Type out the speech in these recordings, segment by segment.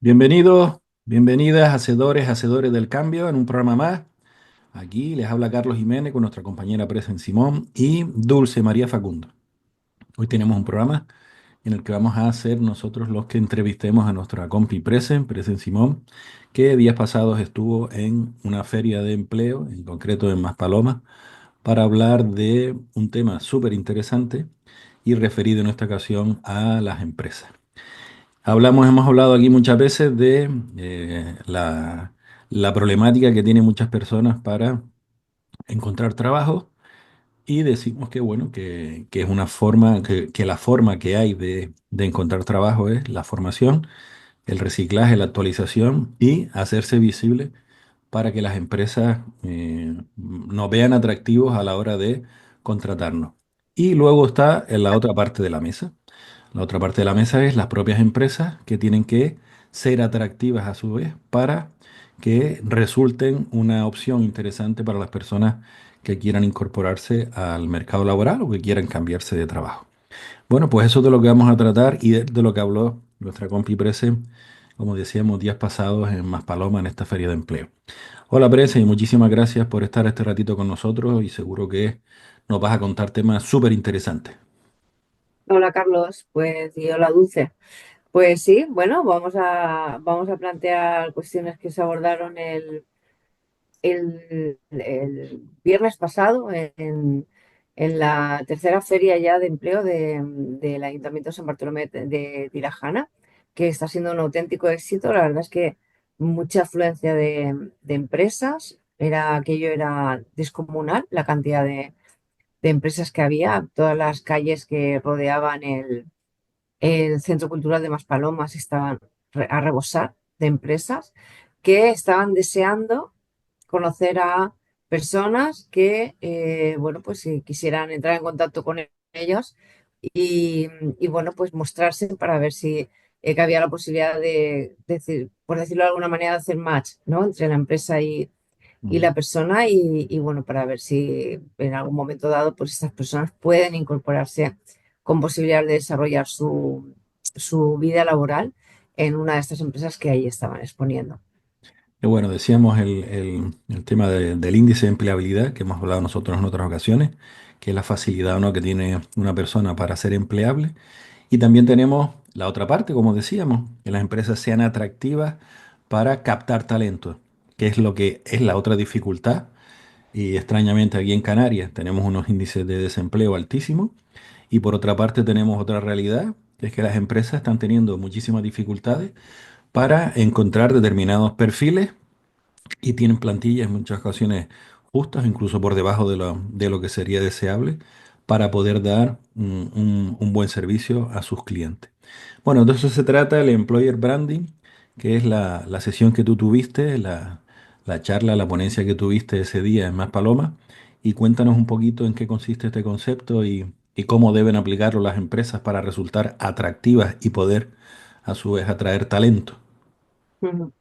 Bienvenidos, bienvenidas, hacedores del cambio en un programa más. Aquí les habla Carlos Jiménez con nuestra compañera Presen Simón y Dulce María Facundo. Hoy tenemos un programa en el que vamos a ser nosotros los que entrevistemos a nuestra compi Presen Simón, que días pasados estuvo en una feria de empleo, en concreto en Maspalomas, para hablar de un tema súper interesante y referido en esta ocasión a las empresas. Hemos hablado aquí muchas veces de la problemática que tienen muchas personas para encontrar trabajo y decimos que bueno, que es una forma, que la forma que hay de encontrar trabajo es la formación, el reciclaje, la actualización y hacerse visible para que las empresas nos vean atractivos a la hora de contratarnos. Y luego está en la otra parte de la mesa. La otra parte de la mesa es las propias empresas que tienen que ser atractivas a su vez para que resulten una opción interesante para las personas que quieran incorporarse al mercado laboral o que quieran cambiarse de trabajo. Bueno, pues eso es de lo que vamos a tratar y de lo que habló nuestra compi Prese, como decíamos, días pasados en Maspaloma en esta feria de empleo. Hola Prese y muchísimas gracias por estar este ratito con nosotros y seguro que nos vas a contar temas súper interesantes. Hola Carlos, pues y hola Dulce. Pues sí, bueno, vamos a plantear cuestiones que se abordaron el viernes pasado en la tercera feria ya de empleo del Ayuntamiento de San Bartolomé de Tirajana, que está siendo un auténtico éxito. La verdad es que mucha afluencia de empresas, aquello era descomunal, la cantidad de empresas que había, todas las calles que rodeaban el Centro Cultural de Maspalomas estaban a rebosar de empresas que estaban deseando conocer a personas que, bueno, pues si quisieran entrar en contacto con ellos y, bueno, pues mostrarse para ver si que había la posibilidad de decir, por decirlo de alguna manera, de hacer match, ¿no? Entre la empresa y Mm. la persona y bueno, para ver si en algún momento dado, pues estas personas pueden incorporarse con posibilidad de desarrollar su vida laboral en una de estas empresas que ahí estaban exponiendo. Y bueno, decíamos el tema del índice de empleabilidad que hemos hablado nosotros en otras ocasiones, que es la facilidad, ¿no?, que tiene una persona para ser empleable. Y también tenemos la otra parte, como decíamos, que las empresas sean atractivas para captar talento, que es lo que es la otra dificultad. Y extrañamente aquí en Canarias tenemos unos índices de desempleo altísimos. Y por otra parte tenemos otra realidad, que es que las empresas están teniendo muchísimas dificultades para encontrar determinados perfiles y tienen plantillas en muchas ocasiones justas, incluso por debajo de lo que sería deseable, para poder dar un buen servicio a sus clientes. Bueno, de eso se trata el Employer Branding, que es la sesión que tú tuviste, la charla, la ponencia que tuviste ese día en Maspalomas, y cuéntanos un poquito en qué consiste este concepto y cómo deben aplicarlo las empresas para resultar atractivas y poder a su vez atraer talento. Ujú.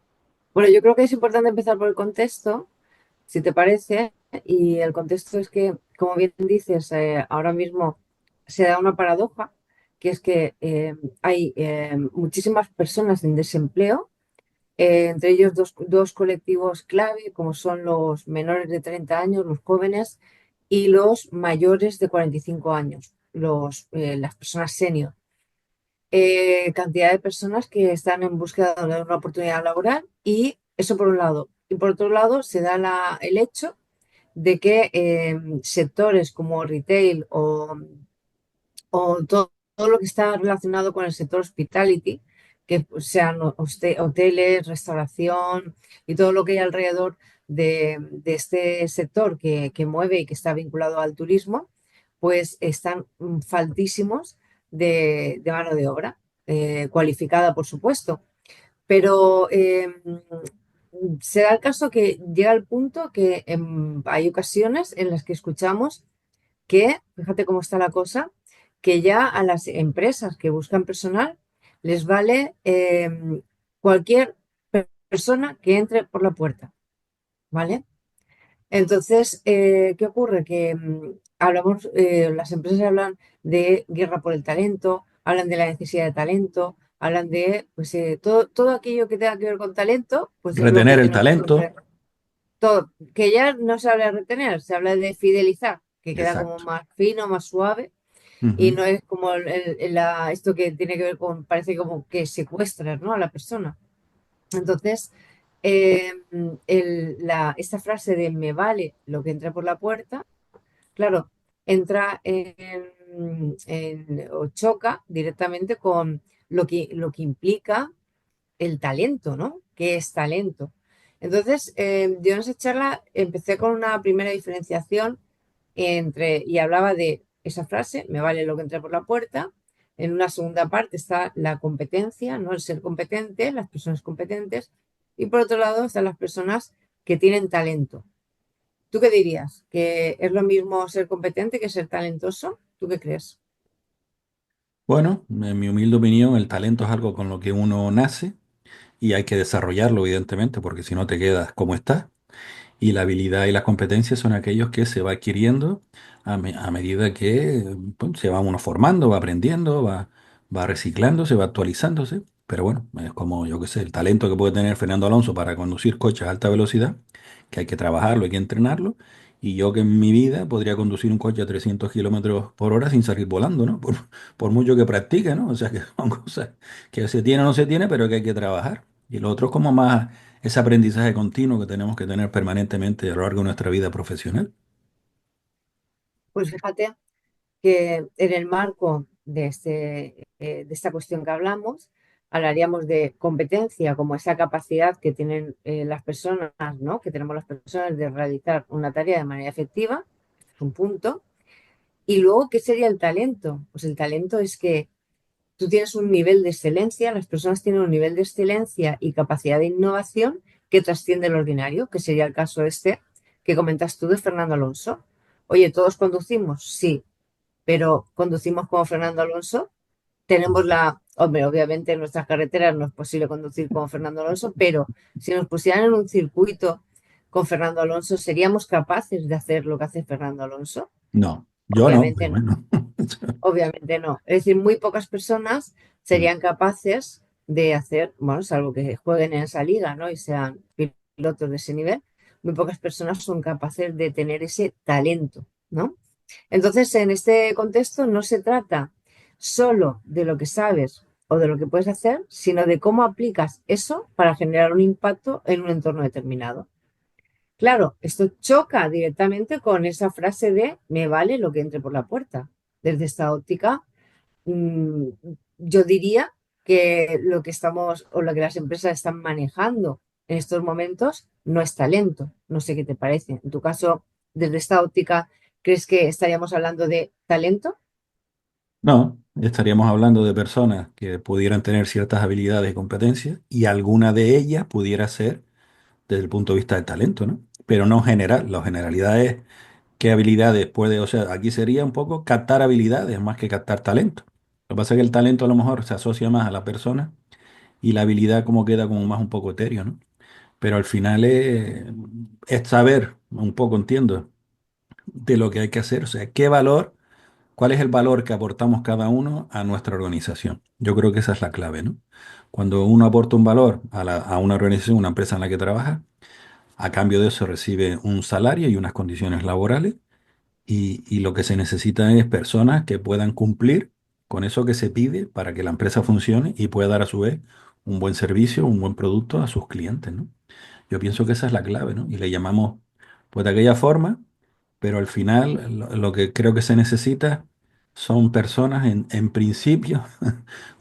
Bueno, yo creo que es importante empezar por el contexto, si te parece, y el contexto es que, como bien dices, ahora mismo se da una paradoja, que es que hay muchísimas personas en desempleo, entre ellos dos colectivos clave, como son los menores de 30 años, los jóvenes, y los mayores de 45 años, las personas senior. Cantidad de personas que están en búsqueda de una oportunidad laboral y eso por un lado. Y por otro lado, se da el hecho de que sectores como retail o todo lo que está relacionado con el sector hospitality, que pues, sean hoteles, restauración y todo lo que hay alrededor de este sector que mueve y que está vinculado al turismo, pues están faltísimos de mano de obra, cualificada, por supuesto. Pero se da el caso que llega el punto que hay ocasiones en las que escuchamos que, fíjate cómo está la cosa, que ya a las empresas que buscan personal les vale cualquier persona que entre por la puerta, ¿vale? Entonces, ¿qué ocurre? Que las empresas hablan de guerra por el talento, hablan de la necesidad de talento, hablan de pues, todo aquello que tenga que ver con talento, pues es lo Retener que el nosotros talento. todo, que ya no se habla de retener, se habla de fidelizar, que queda como Exacto. más fino, más suave, y Ujú. no es como esto que tiene que ver con, parece como que secuestras, ¿no? A la persona. Entonces, esta frase de me vale lo que entra por la puerta, claro, entra o choca directamente con lo que implica el talento, ¿no? ¿Qué es talento? Entonces, yo en esa charla empecé con una primera diferenciación y hablaba de esa frase, me vale lo que entra por la puerta. En una segunda parte está la competencia, ¿no? El ser competente, las personas competentes. Y por otro lado están las personas que tienen talento. ¿Tú qué dirías? ¿Que es lo mismo ser competente que ser talentoso? ¿Tú qué crees? Bueno, en mi humilde opinión, el talento es algo con lo que uno nace y hay que desarrollarlo, evidentemente, porque si no te quedas como estás. Y la habilidad y las competencias son aquellos que se va adquiriendo a medida que pues, se va uno formando, va aprendiendo, va reciclándose, va actualizándose. Pero bueno, es como, yo qué sé, el talento que puede tener Fernando Alonso para conducir coches a alta velocidad, que hay que trabajarlo, hay que entrenarlo. Y yo que en mi vida podría conducir un coche a 300 kilómetros por hora sin salir volando, ¿no? Por mucho que practique, ¿no? O sea que son cosas que se tiene o no se tiene, pero que hay que trabajar. Y lo otro es como más ese aprendizaje continuo que tenemos que tener permanentemente a lo largo de nuestra vida profesional. Pues fíjate que en el marco de esta cuestión que hablamos, hablaríamos de competencia como esa capacidad que tienen las personas, ¿no? Que tenemos las personas de realizar una tarea de manera efectiva, es un punto. Y luego, ¿qué sería el talento? Pues el talento es que tú tienes un nivel de excelencia, las personas tienen un nivel de excelencia y capacidad de innovación que trasciende el ordinario, que sería el caso este que comentas tú de Fernando Alonso. Oye, ¿todos conducimos? Sí, pero conducimos como Fernando Alonso. Tenemos hombre, obviamente en nuestras carreteras no es posible conducir como Fernando Alonso, pero si nos pusieran en un circuito con Fernando Alonso, ¿seríamos capaces de hacer lo que hace Fernando Alonso? No, yo no, Obviamente pero no, bueno. obviamente no. Es decir, muy pocas personas serían capaces de hacer, bueno, salvo que jueguen en esa liga, ¿no? Y sean pilotos de ese nivel, muy pocas personas son capaces de tener ese talento, ¿no? Entonces, en este contexto no se trata solo de lo que sabes o de lo que puedes hacer, sino de cómo aplicas eso para generar un impacto en un entorno determinado. Claro, esto choca directamente con esa frase de me vale lo que entre por la puerta. Desde esta óptica, mm, yo diría que lo que estamos o lo que las empresas están manejando en estos momentos no es talento. No sé qué te parece. En tu caso, desde esta óptica, ¿crees que estaríamos hablando de talento? No, estaríamos hablando de personas que pudieran tener ciertas habilidades y competencias y alguna de ellas pudiera ser desde el punto de vista del talento, ¿no? Pero no general. La generalidad es qué habilidades puede, o sea, aquí sería un poco captar habilidades más que captar talento. Lo que pasa es que el talento a lo mejor se asocia más a la persona y la habilidad como queda como más un poco etéreo, ¿no? Pero al final es saber un poco, entiendo, de lo que hay que hacer, o sea, qué valor, cuál es el valor que aportamos cada uno a nuestra organización. Yo creo que esa es la clave, ¿no? Cuando uno aporta un valor a una organización, una empresa en la que trabaja, a cambio de eso recibe un salario y unas condiciones laborales y lo que se necesita es personas que puedan cumplir con eso que se pide para que la empresa funcione y pueda dar a su vez un buen servicio, un buen producto a sus clientes, ¿no? Yo pienso que esa es la clave, ¿no? Y le llamamos pues de aquella forma, pero al final lo que creo que se necesita son personas en principio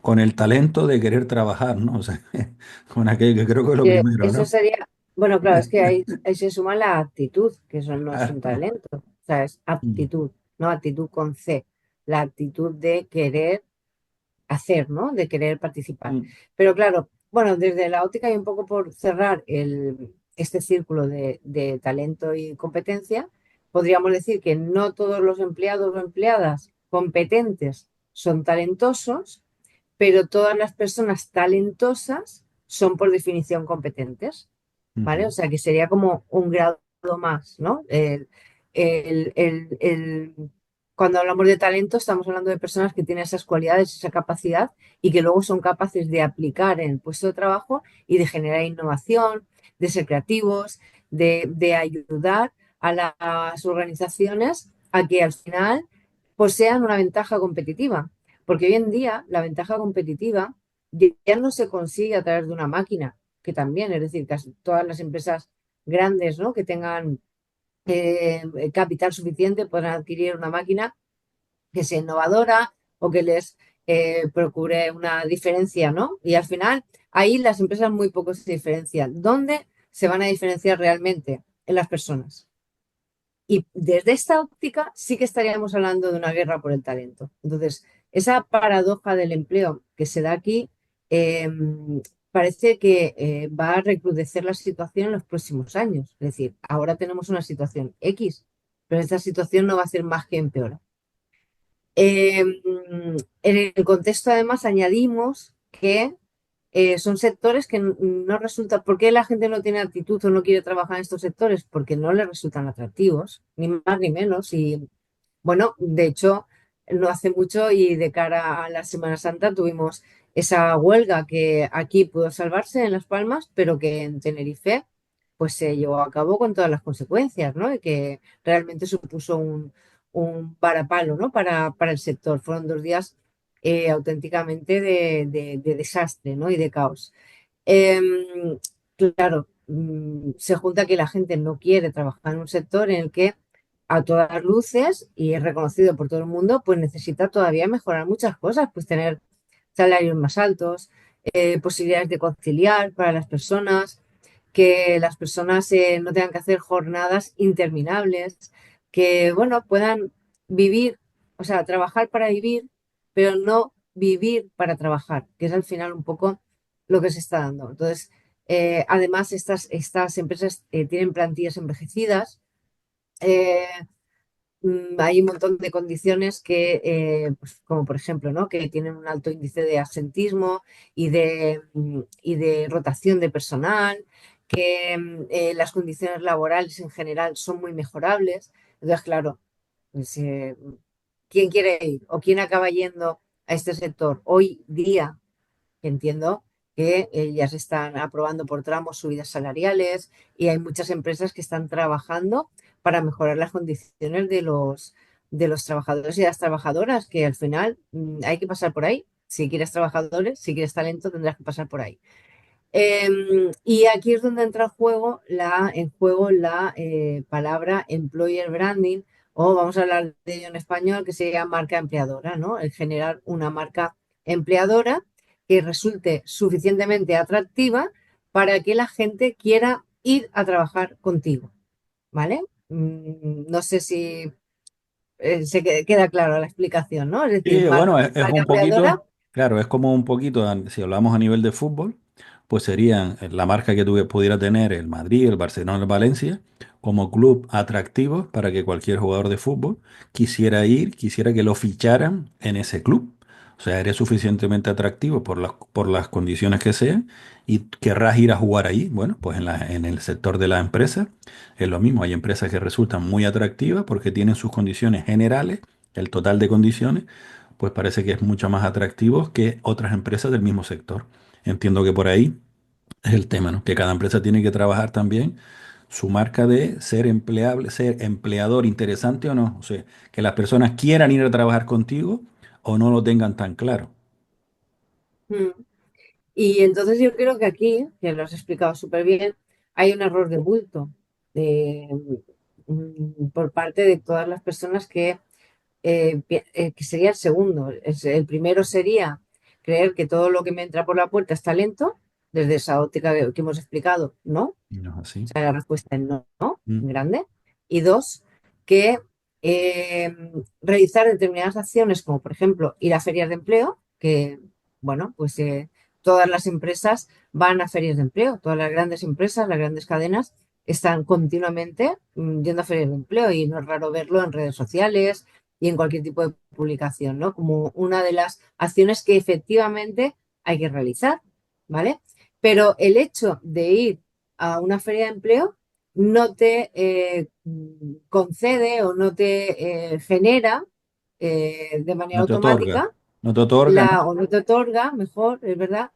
con el talento de querer trabajar, ¿no? O sea, con aquello que creo que es lo Que primero, eso ¿no? sería, bueno, claro, es que ahí se suma la actitud, que eso no es un Claro. talento, o sea, es Mm, aptitud, no actitud con C, la actitud de querer hacer, ¿no? De querer participar. mm, Pero claro, bueno, desde la óptica y un poco por cerrar este círculo de talento y competencia, podríamos decir que no todos los empleados o empleadas competentes son talentosos, pero todas las personas talentosas son por definición competentes, ¿vale? O ujú. sea que sería como un grado más, ¿no? El Cuando hablamos de talento, estamos hablando de personas que tienen esas cualidades, esa capacidad y que luego son capaces de aplicar en el puesto de trabajo y de generar innovación, de ser creativos, de ayudar a las organizaciones a que al final posean una ventaja competitiva. Porque hoy en día la ventaja competitiva ya no se consigue a través de una máquina, que también, es decir, casi todas las empresas grandes, ¿no? Que tengan capital suficiente podrán adquirir una máquina que sea innovadora o que les procure una diferencia, ¿no? Y al final, ahí las empresas muy poco se diferencian. ¿Dónde se van a diferenciar realmente? En las personas. Y desde esta óptica sí que estaríamos hablando de una guerra por el talento. Entonces, esa paradoja del empleo que se da aquí eh, parece que va a recrudecer la situación en los próximos años. Es decir, ahora tenemos una situación X, pero esta situación no va a ser más que empeorar. En el contexto, además, añadimos que son sectores que no resultan. ¿Por qué la gente no tiene actitud o no quiere trabajar en estos sectores? Porque no les resultan atractivos, ni más ni menos. Y bueno, de hecho, no hace mucho y de cara a la Semana Santa tuvimos esa huelga que aquí pudo salvarse en Las Palmas, pero que en Tenerife pues se llevó a cabo con todas las consecuencias, ¿no? Y que realmente supuso un varapalo, ¿no? Para el sector. Fueron 2 días auténticamente de desastre, ¿no? Y de caos. Em, claro, se junta que la gente no quiere trabajar en un sector en el que a todas luces y es reconocido por todo el mundo, pues necesita todavía mejorar muchas cosas, pues tener salarios más altos, posibilidades de conciliar para las personas, que las personas no tengan que hacer jornadas interminables, que, bueno, puedan vivir, o sea, trabajar para vivir, pero no vivir para trabajar, que es al final un poco lo que se está dando. Entonces, además, estas empresas tienen plantillas envejecidas. eh, Hay un montón de condiciones que, pues, como por ejemplo, ¿no? Que tienen un alto índice de absentismo y de rotación de personal, que las condiciones laborales en general son muy mejorables. Entonces, claro, pues, ¿quién quiere ir o quién acaba yendo a este sector? Hoy día entiendo que ya se están aprobando por tramos subidas salariales y hay muchas empresas que están trabajando para mejorar las condiciones de los trabajadores y las trabajadoras, que al final hay que pasar por ahí. Si quieres trabajadores, si quieres talento, tendrás que pasar por ahí. Y aquí es donde entra en juego la palabra employer branding, o vamos a hablar de ello en español, que sería marca empleadora, ¿no? El generar una marca empleadora que resulte suficientemente atractiva para que la gente quiera ir a trabajar contigo, ¿vale? No sé si queda clara la explicación, ¿no? Es decir, Sí, bueno, es marca un empleadora. poquito, claro, es como un poquito, si hablamos a nivel de fútbol, pues serían la marca que pudiera tener el Madrid, el Barcelona, el Valencia, como club atractivo para que cualquier jugador de fútbol quisiera ir, quisiera que lo ficharan en ese club. O sea, eres suficientemente atractivo por las condiciones que sean y querrás ir a jugar ahí. Bueno, pues en el sector de la empresa es lo mismo. Hay empresas que resultan muy atractivas porque tienen sus condiciones generales, el total de condiciones pues parece que es mucho más atractivo que otras empresas del mismo sector. Entiendo que por ahí es el tema, ¿no? Que cada empresa tiene que trabajar también su marca de ser empleable, ser empleador interesante o no. O sea, que las personas quieran ir a trabajar contigo o no lo tengan tan claro. mm, Y entonces yo creo que aquí, que lo has explicado súper bien, hay un error de bulto por parte de todas las personas que sería el segundo. El primero sería creer que todo lo que me entra por la puerta es talento, desde esa óptica que hemos explicado, ¿no? No es O así. sea, la respuesta es no, ¿no? Mm. Grande. Y dos, que eh, realizar determinadas acciones, como por ejemplo ir a ferias de empleo, que, bueno, pues todas las empresas van a ferias de empleo, todas las grandes empresas, las grandes cadenas, están continuamente yendo a ferias de empleo y no es raro verlo en redes sociales y en cualquier tipo de publicación, ¿no? Como una de las acciones que efectivamente hay que realizar, ¿vale? Pero el hecho de ir a una feria de empleo no te concede o no te genera de manera No te otorga, automática, no te otorga, ¿no? o no te otorga, mejor, es verdad,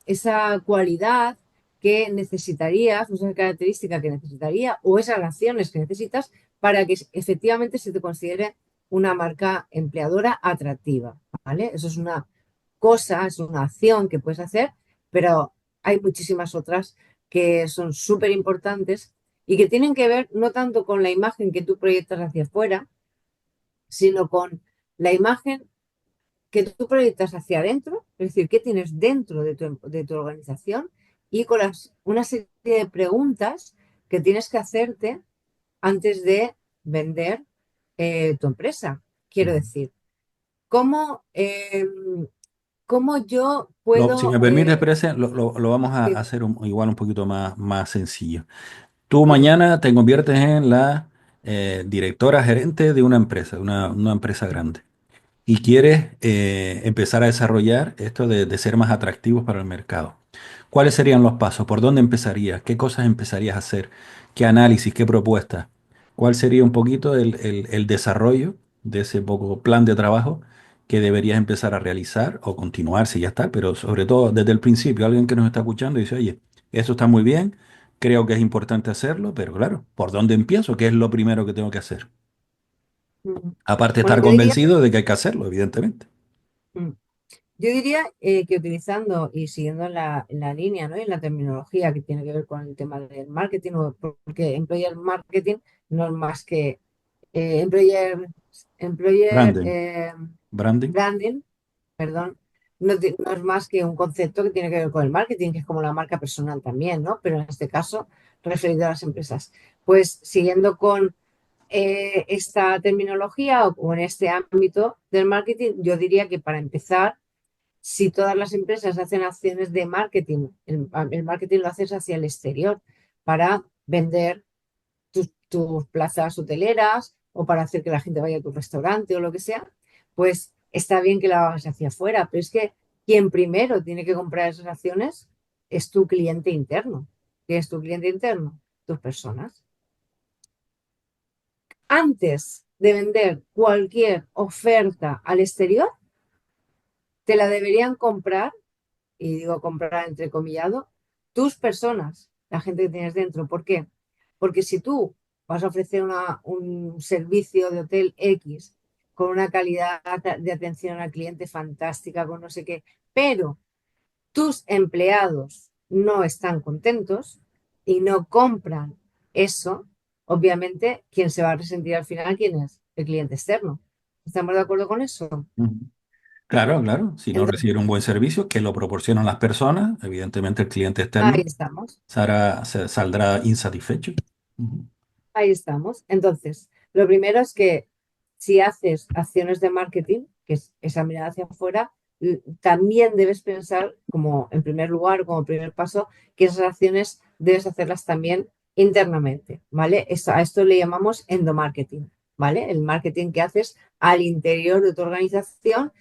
esa cualidad que necesitarías, o esa característica que necesitaría, o esas acciones que necesitas para que efectivamente se te considere una marca empleadora atractiva, ¿vale? Eso es una cosa, es una acción que puedes hacer, pero hay muchísimas otras que son súper importantes y que tienen que ver no tanto con la imagen que tú proyectas hacia afuera, sino con la imagen que tú proyectas hacia adentro, es decir, qué tienes dentro de tu organización y con una serie de preguntas que tienes que hacerte antes de vender tu empresa. Quiero Ujú. decir, ¿cómo, cómo yo Si me puedo... permites, Prece, lo vamos a Sí, hacer igual un poquito más sencillo. Tú mañana te conviertes en la directora gerente de una empresa, una empresa grande. Y quieres empezar a desarrollar esto de ser más atractivos para el mercado. ¿Cuáles serían los pasos? ¿Por dónde empezarías? ¿Qué cosas empezarías a hacer? ¿Qué análisis? ¿Qué propuestas? ¿Cuál sería un poquito el desarrollo de ese poco plan de trabajo que deberías empezar a realizar o continuar si ya está? Pero sobre todo desde el principio, alguien que nos está escuchando dice, oye, eso está muy bien, creo que es importante hacerlo, pero claro, ¿por dónde empiezo? ¿Qué es lo primero que tengo que hacer? mm, Aparte de bueno, estar convencido de que hay que hacerlo, evidentemente. mm, yo diría que utilizando y siguiendo la línea, ¿no? Y la terminología que tiene que ver con el tema del marketing, porque employer marketing no es más que employer, employer Branding. Branding. branding, perdón, no es más que un concepto que tiene que ver con el marketing, que es como la marca personal también, ¿no? Pero en este caso, referido a las empresas. Pues siguiendo con esta terminología o en este ámbito del marketing, yo diría que para empezar, si todas las empresas hacen acciones de marketing, el marketing lo haces hacia el exterior para vender tus plazas hoteleras o para hacer que la gente vaya a tu restaurante o lo que sea, pues está bien que la hagas hacia afuera, pero es que quien primero tiene que comprar esas acciones es tu cliente interno. ¿Quién es tu cliente interno? Tus personas. Antes de vender cualquier oferta al exterior, te la deberían comprar, y digo comprar entrecomillado, tus personas, la gente que tienes dentro. ¿Por qué? Porque si tú vas a ofrecer un servicio de hotel X con una calidad de atención al cliente fantástica, con no sé qué, pero tus empleados no están contentos y no compran eso, obviamente, ¿quién se va a resentir al final? ¿Quién es? El cliente externo. ¿Estamos de acuerdo con eso? Ujú. Claro, claro. Si no Entonces, reciben un buen servicio, que lo proporcionan las personas, evidentemente el cliente ahí externo estamos. saldrá insatisfecho. Ujú. Ahí estamos. Entonces, lo primero es que si haces acciones de marketing, que es esa mirada hacia afuera, también debes pensar como en primer lugar, como primer paso, que esas acciones debes hacerlas también internamente, ¿vale? A esto le llamamos endomarketing, ¿vale? El marketing que haces al interior de tu organización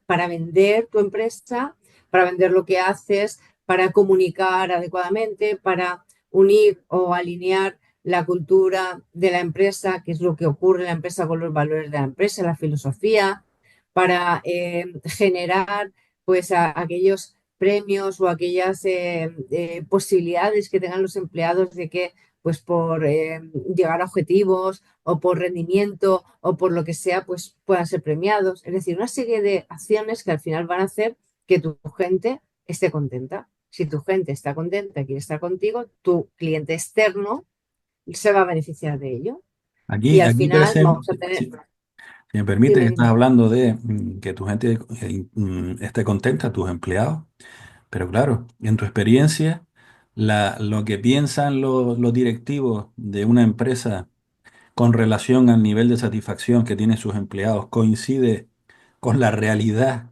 para vender tu empresa, para vender lo que haces, para comunicar adecuadamente, para unir o alinear la cultura de la empresa, que es lo que ocurre en la empresa con los valores de la empresa, la filosofía, para generar pues aquellos premios o aquellas posibilidades que tengan los empleados de que pues por llegar a objetivos o por rendimiento o por lo que sea, pues puedan ser premiados. Es decir, una serie de acciones que al final van a hacer que tu gente esté contenta. Si tu gente está contenta y quiere estar contigo, tu cliente externo se va a beneficiar de ello. Y al Aquí final parece, vamos a tener, si me permite, que dime, estás dime. hablando de que tu gente esté contenta, tus empleados, pero claro, en tu experiencia, lo que piensan los directivos de una empresa con relación al nivel de satisfacción que tienen sus empleados coincide con la realidad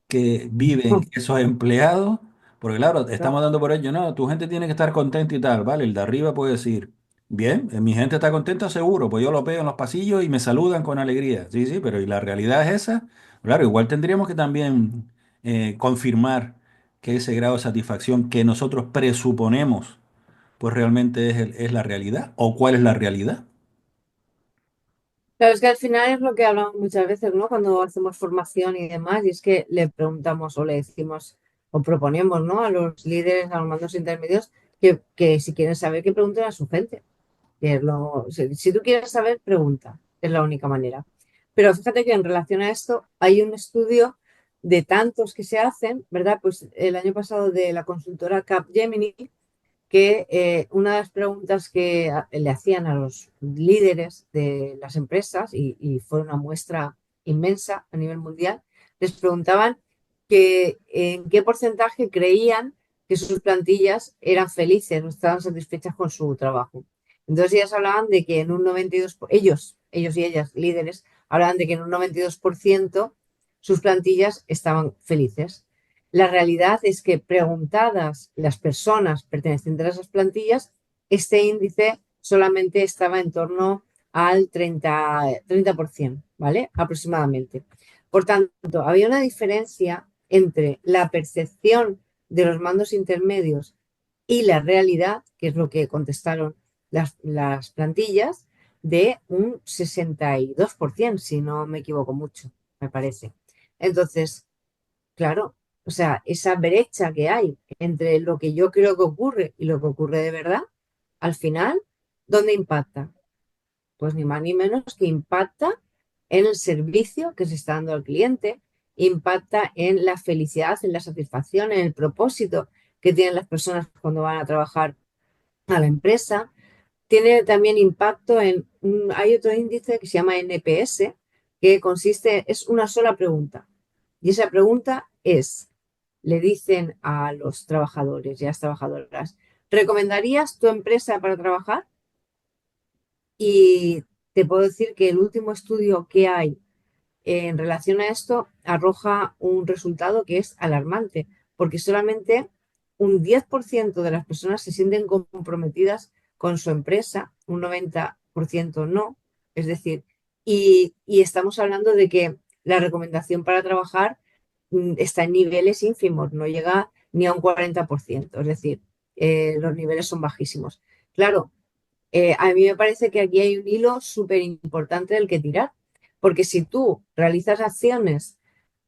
que viven esos empleados, porque claro, No, estamos dando por ello, no, tu gente tiene que estar contenta y tal, ¿vale? El de arriba puede decir, bien, mi gente está contenta seguro, pues yo lo veo en los pasillos y me saludan con alegría, sí, sí, pero ¿y la realidad es esa? Claro, igual tendríamos que también confirmar que ese grado de satisfacción que nosotros presuponemos, pues realmente es la realidad, o cuál es la realidad. Claro, es que al final es lo que hablamos muchas veces, ¿no? Cuando hacemos formación y demás, y es que le preguntamos o le decimos o proponemos, ¿no? A los líderes, a los mandos intermedios, que si quieren saber, que pregunten a su gente. Que es si tú quieres saber, pregunta. Es la única manera. Pero fíjate que en relación a esto, hay un estudio de tantos que se hacen, ¿verdad? Pues el año pasado de la consultora Capgemini, que una de las preguntas que le hacían a los líderes de las empresas, y fue una muestra inmensa a nivel mundial, les preguntaban que en qué porcentaje creían que sus plantillas eran felices o estaban satisfechas con su trabajo. Entonces ellas hablaban de que en un 92%, ellos y ellas, líderes, hablaban de que en un 92% sus plantillas estaban felices. La realidad es que preguntadas las personas pertenecientes a esas plantillas, este índice solamente estaba en torno al 30%, ¿vale? Aproximadamente. Por tanto, había una diferencia entre la percepción de los mandos intermedios y la realidad, que es lo que contestaron las plantillas, de un 62%, si no me equivoco mucho, me parece. Entonces, claro, o sea, esa brecha que hay entre lo que yo creo que ocurre y lo que ocurre de verdad, al final, ¿dónde impacta? Pues ni más ni menos que impacta en el servicio que se está dando al cliente, impacta en la felicidad, en la satisfacción, en el propósito que tienen las personas cuando van a trabajar a la empresa. Tiene también impacto hay otro índice que se llama NPS, que es una sola pregunta. Y esa pregunta es, le dicen a los trabajadores y a las trabajadoras, ¿recomendarías tu empresa para trabajar? Y te puedo decir que el último estudio que hay en relación a esto arroja un resultado que es alarmante, porque solamente un 10% de las personas se sienten comprometidas con su empresa, un 90% no. Es decir, y estamos hablando de que la recomendación para trabajar está en niveles ínfimos, no llega ni a un 40%. Es decir, los niveles son bajísimos. Claro, a mí me parece que aquí hay un hilo súper importante del que tirar, porque si tú realizas acciones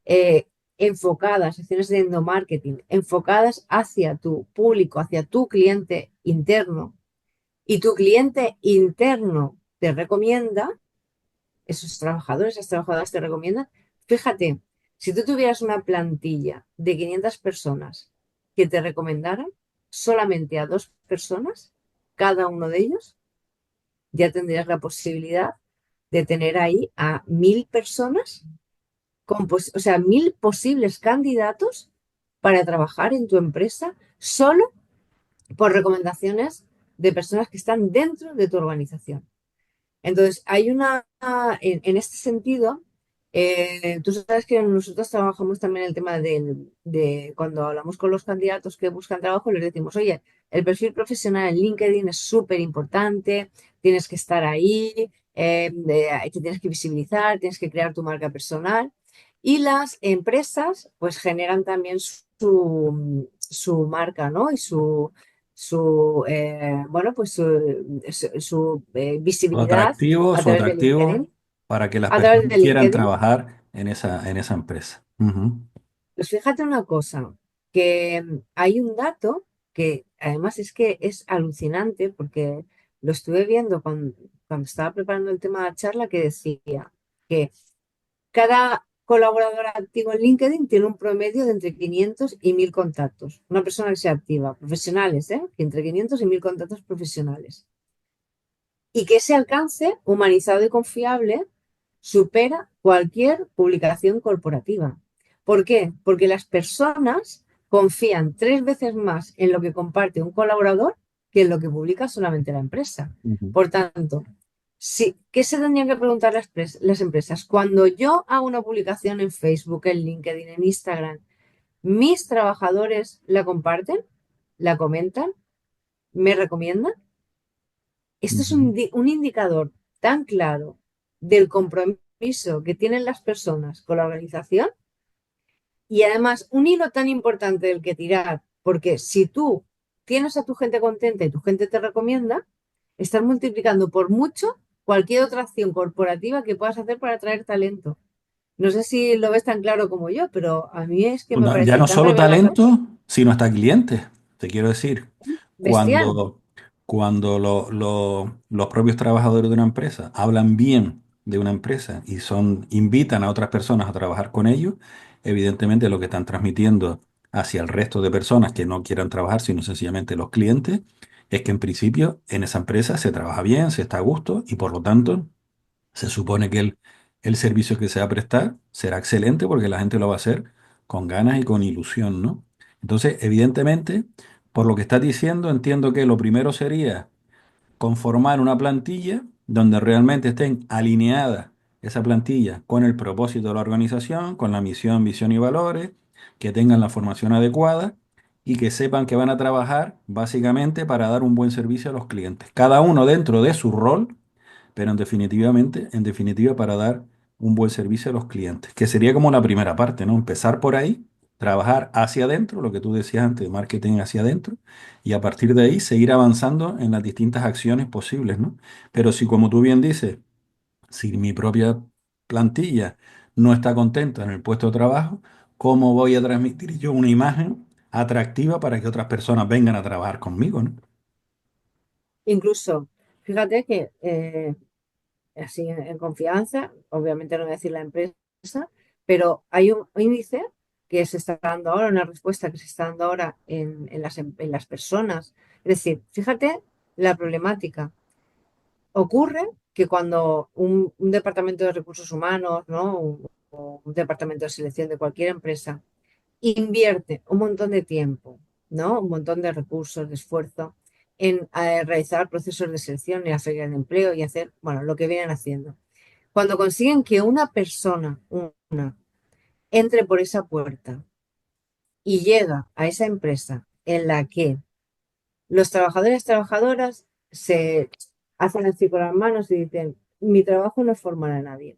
eh, enfocadas, acciones de endomarketing, enfocadas hacia tu público, hacia tu cliente interno, y tu cliente interno te recomienda, esos trabajadores, esas trabajadoras te recomiendan, fíjate, si tú tuvieras una plantilla de 500 personas que te recomendaran solamente a dos personas, cada uno de ellos, ya tendrías la posibilidad de tener ahí a 1000 personas, o sea, 1000 posibles candidatos para trabajar en tu empresa solo por recomendaciones de personas que están dentro de tu organización. Entonces, en este sentido, tú sabes que nosotros trabajamos también el tema de cuando hablamos con los candidatos que buscan trabajo, les decimos, oye, el perfil profesional en LinkedIn es súper importante, tienes que estar ahí, te tienes que visibilizar, tienes que crear tu marca personal. Y las empresas, pues, generan también su marca, ¿no? Y bueno, pues su visibilidad a Su través de atractivo LinkedIn. para que las A través personas de quieran LinkedIn, trabajar en esa empresa. Ujú. pues fíjate una cosa, que hay un dato que además es que es alucinante porque lo estuve viendo cuando estaba preparando el tema de la charla, que decía que cada colaborador activo en LinkedIn tiene un promedio de entre 500 y 1000 contactos. Una persona que sea activa, profesionales, ¿eh? Que entre 500 y 1000 contactos profesionales. Y que ese alcance humanizado y confiable supera cualquier publicación corporativa. ¿Por qué? Porque las personas confían 3 veces más en lo que comparte un colaborador que en lo que publica solamente la empresa. Ujú. Por tanto, sí, ¿qué se tendrían que preguntar las empresas? Cuando yo hago una publicación en Facebook, en LinkedIn, en Instagram, ¿mis trabajadores la comparten? ¿La comentan? ¿Me recomiendan? Esto es Ujú. un indicador tan claro del compromiso que tienen las personas con la organización, y además un hilo tan importante del que tirar, porque si tú tienes a tu gente contenta y tu gente te recomienda, estás multiplicando por mucho cualquier otra acción corporativa que puedas hacer para atraer talento. No sé si lo ves tan claro como yo, pero a mí es que me Ya parece no tan solo revelador, talento, sino hasta clientes. Te quiero decir, bestial. cuando, cuando los propios trabajadores de una empresa hablan bien de una empresa y invitan a otras personas a trabajar con ellos, evidentemente lo que están transmitiendo hacia el resto de personas que no quieran trabajar, sino sencillamente los clientes, es que en principio en esa empresa se trabaja bien, se está a gusto y por lo tanto se supone que el servicio que se va a prestar será excelente porque la gente lo va a hacer con ganas y con ilusión, ¿no? Entonces, evidentemente, por lo que estás diciendo, entiendo que lo primero sería conformar una plantilla donde realmente estén alineadas esa plantilla con el propósito de la organización, con la misión, visión y valores, que tengan la formación adecuada y que sepan que van a trabajar básicamente para dar un buen servicio a los clientes. Cada uno dentro de su rol, pero en definitiva para dar un buen servicio a los clientes, que sería como la primera parte, ¿no? Empezar por ahí, trabajar hacia adentro, lo que tú decías antes, marketing hacia adentro, y a partir de ahí seguir avanzando en las distintas acciones posibles, ¿no? Pero si, como tú bien dices, si mi propia plantilla no está contenta en el puesto de trabajo, ¿cómo voy a transmitir yo una imagen atractiva para que otras personas vengan a trabajar conmigo, ¿no? Incluso, fíjate que así en confianza, obviamente no voy a decir la empresa, pero hay un índice que se está dando ahora, una respuesta que se está dando ahora en las personas. Es decir, fíjate la problemática. Ocurre que cuando un departamento de recursos humanos, ¿no? O un departamento de selección de cualquier empresa invierte un montón de tiempo, ¿no? Un montón de recursos, de esfuerzo en realizar procesos de selección y la feria de empleo y hacer, bueno, lo que vienen haciendo. Cuando consiguen que una persona, una, entre por esa puerta y llega a esa empresa en la que los trabajadores y trabajadoras se hacen así con las manos y dicen, mi trabajo no es formar a nadie.